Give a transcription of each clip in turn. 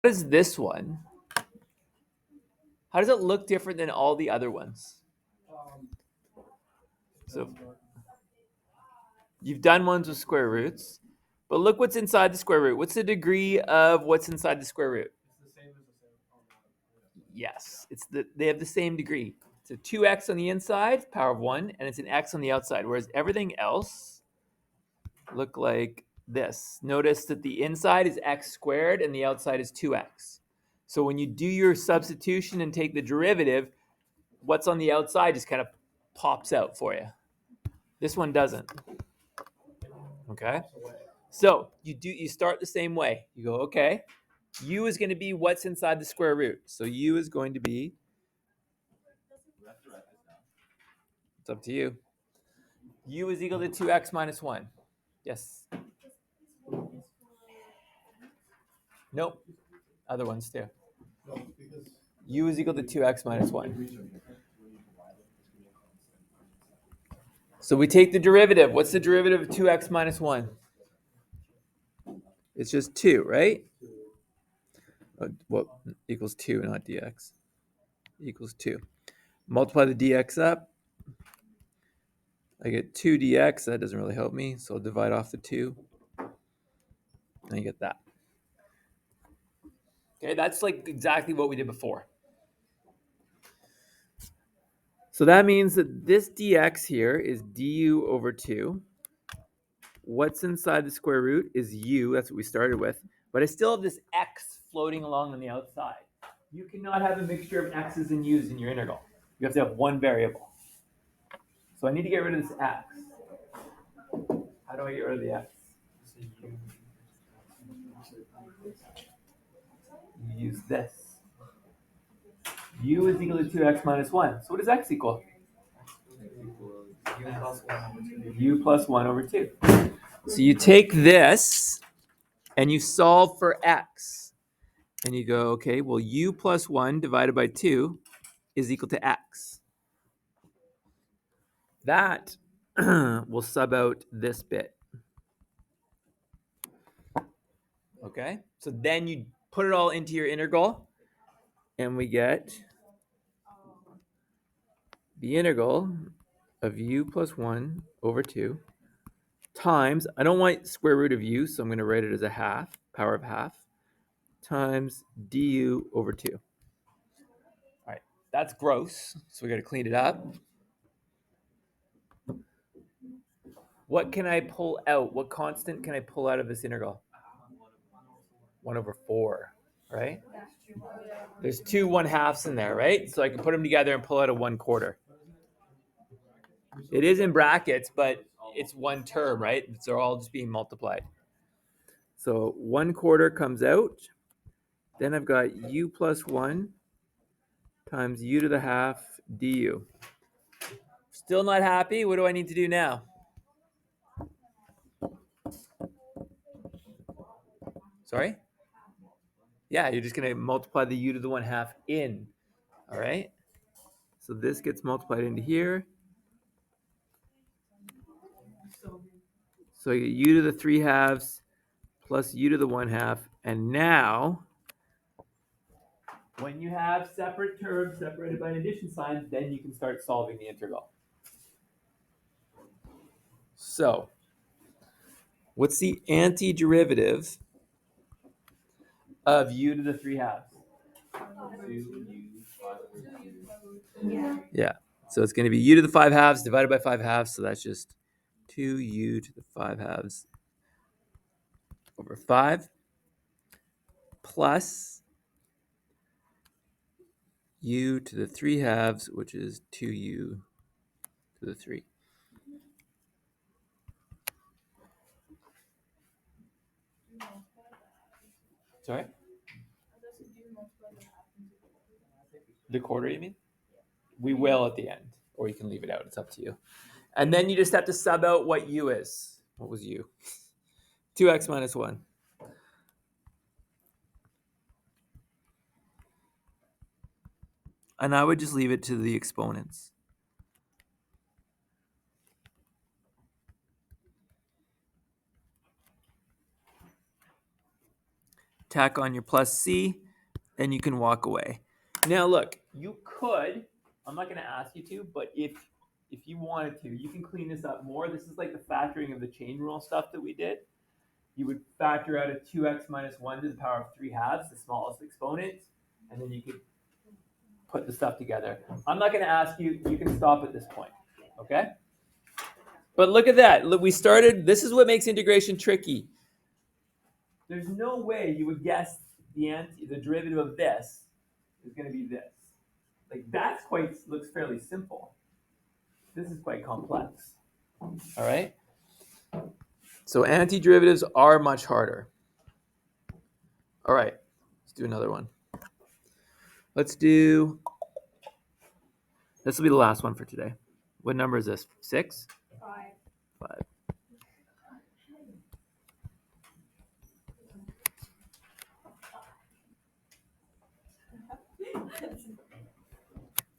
What is this one? How does it look different than all the other ones? So you've done ones with square roots, but look what's inside the square root. What's the degree of what's inside the square root? Yes, they have the same degree. It's a 2x on the inside, power of 1, and it's an x on the outside, whereas everything else look like this. Notice that the inside is x squared and the outside is 2x. So when you do your substitution and take the derivative, what's on the outside just kind of pops out for you. This one doesn't. Okay? So you start the same way. You go, okay, u is going to be what's inside the square root. So u is going to be, it's up to you. U is equal to 2x minus 1. Yes. Nope. Other ones too. U is equal to 2x minus 1. So we take the derivative. What's the derivative of 2x minus 1? It's just 2, right? Well, equals 2, not dx. Equals 2. Multiply the dx up. I get 2 dx. That doesn't really help me, so I'll divide off the 2. And I get that. Okay, that's like exactly what we did before. So that means that this dx here is du over 2. What's inside the square root is u. That's what we started with. But I still have this x floating along on the outside. You cannot have a mixture of x's and u's in your integral. You have to have one variable. So I need to get rid of this x. How do I get rid of the x? You use this. U is equal to 2x minus 1. So what does x equal? U plus 1 over 2. So you take this and you solve for x. And you go, okay, well, u plus 1 divided by 2 is equal to x. That will sub out this bit. Okay, so then you put it all into your integral, and we get the integral of u plus 1 over 2 times, I don't want square root of u, so I'm going to write it as a half, power of half, times du over 2. All right, that's gross, so we got to clean it up. What can I pull out? What constant can I pull out of this integral? 1 over 4, right? There's 2 1/2s in there, right? So I can put them together and pull out a 1/4. It is in brackets, but it's one term, right? They're all just being multiplied. So 1/4 comes out. Then I've got u plus 1 times u to the half du. Still not happy? What do I need to do now? Sorry? Yeah, you're just going to multiply the u to the 1/2 in. All right? So this gets multiplied into here. So I get u to the 3/2 plus u to the 1/2. And now, when you have separate terms separated by an addition sign, then you can start solving the integral. So, what's the antiderivative of u to the 3/2? Yeah. So it's going to be u to the 5/2 divided by 5/2. So that's just 2u to the 5/2 over 5 plus u to the 3/2, which is 2u to the 3. Sorry? The quarter, you mean? We will at the end, or you can leave it out. It's up to you. And then you just have to sub out what u is. What was u? 2x minus 1. And I would just leave it to the exponents. tack on your plus c, and you can walk away. Now look, you could, I'm not going to ask you to, but if you wanted to, you can clean this up more. This is like the factoring of the chain rule stuff that we did. You would factor out a 2x minus 1 to the power of 3 halves, the smallest exponent, and then you could put the stuff together. I'm not going to ask you, you can stop at this point, okay? But look at that. Look, we started, this is what makes integration tricky. There's no way you would guess the derivative of this is going to be this. Like that's looks fairly simple. This is quite complex. All right? So antiderivatives are much harder. All right, let's do another one. This will be the last one for today. What number is this? 6? 5.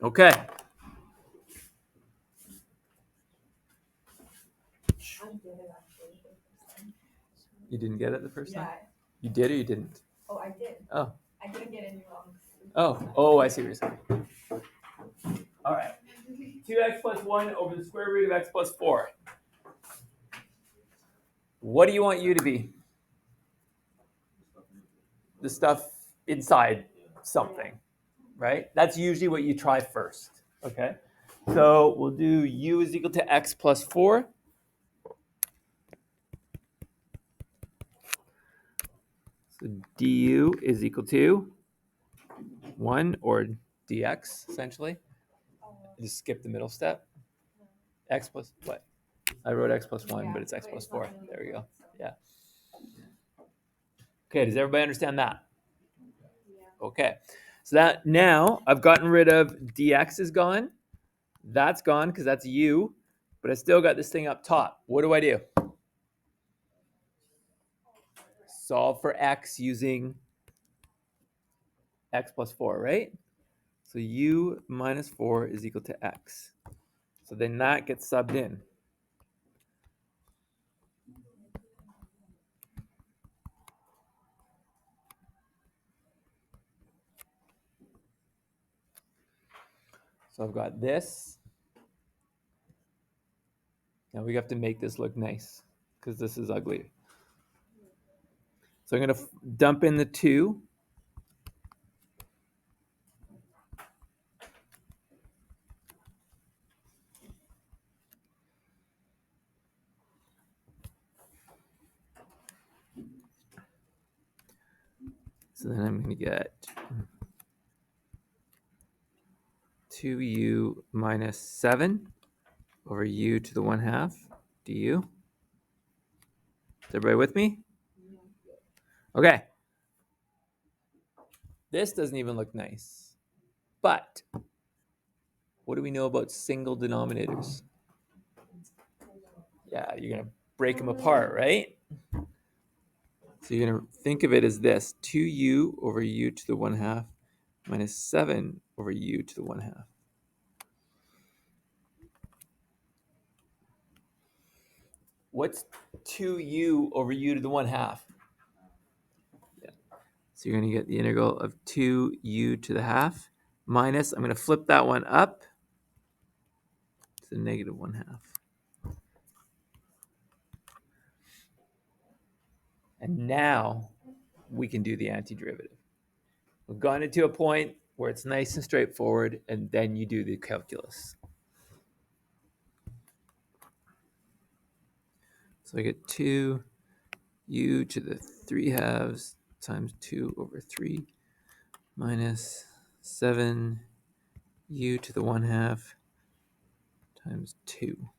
Okay. You didn't get it the first time? You did or you didn't? Oh, I did. Oh. I didn't get any wrong. Oh, I see what you're saying. All right. 2x plus 1 over the square root of x plus 4. What do you want u to be? The stuff inside something, right? That's usually what you try first, okay? So we'll do u is equal to x plus 4. So du is equal to 1, or dx, essentially. Just skip the middle step. X plus what? I wrote x plus 1, but it's x plus 4. There we go. Yeah. Okay, does everybody understand that? Okay. So that now I've gotten rid of dx is gone. That's gone because that's u, but I still got this thing up top. What do I do? Solve for x using x plus 4, right? So u minus 4 is equal to x. So then that gets subbed in. So I've got this. Now we have to make this look nice because this is ugly. So I'm going to dump in the 2. So then I'm going to get 2u minus 7 over u to the 1/2 du. Is everybody with me? Okay. This doesn't even look nice. But what do we know about single denominators? Yeah, you're going to break them apart, right? So you're going to think of it as this. 2u over u to the 1/2 minus 7 over u to the 1/2. What's 2u over u to the 1/2? Yeah. So you're going to get the integral of 2u to the half minus, I'm going to flip that one up to the negative 1/2. And now we can do the antiderivative. We've gotten it to a point where it's nice and straightforward, and then you do the calculus. So I get 2u to the 3/2 times 2 over 3 minus 7u to the 1/2 times 2.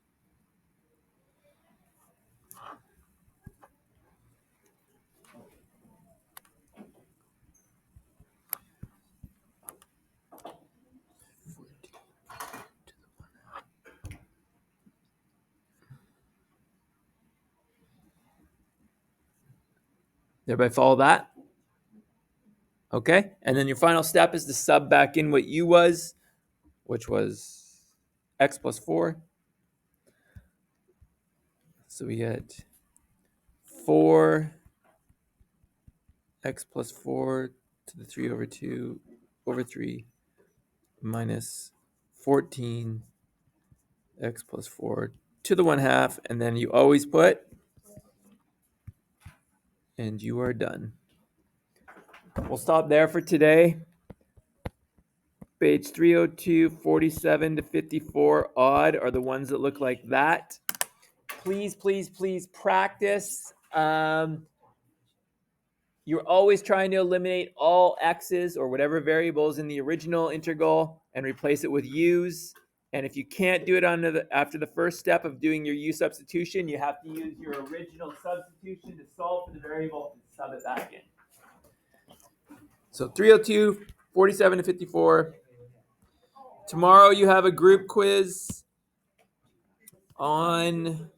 Everybody follow that? Okay, and then your final step is to sub back in what u was, which was x plus 4. So we get 4 x plus 4 to the 3 over 2 over 3 minus 14 x plus 4 to the 1/2, and then you always put, and you are done. We'll stop there for today. Page 302, 47 to 54 odd are the ones that look like that. Please, please, please practice. You're always trying to eliminate all x's or whatever variables in the original integral and replace it with u's. And if you can't do it after the first step of doing your u substitution, you have to use your original substitution to solve for the variable and sub it back in. So 302, 47 to 54. Tomorrow you have a group quiz on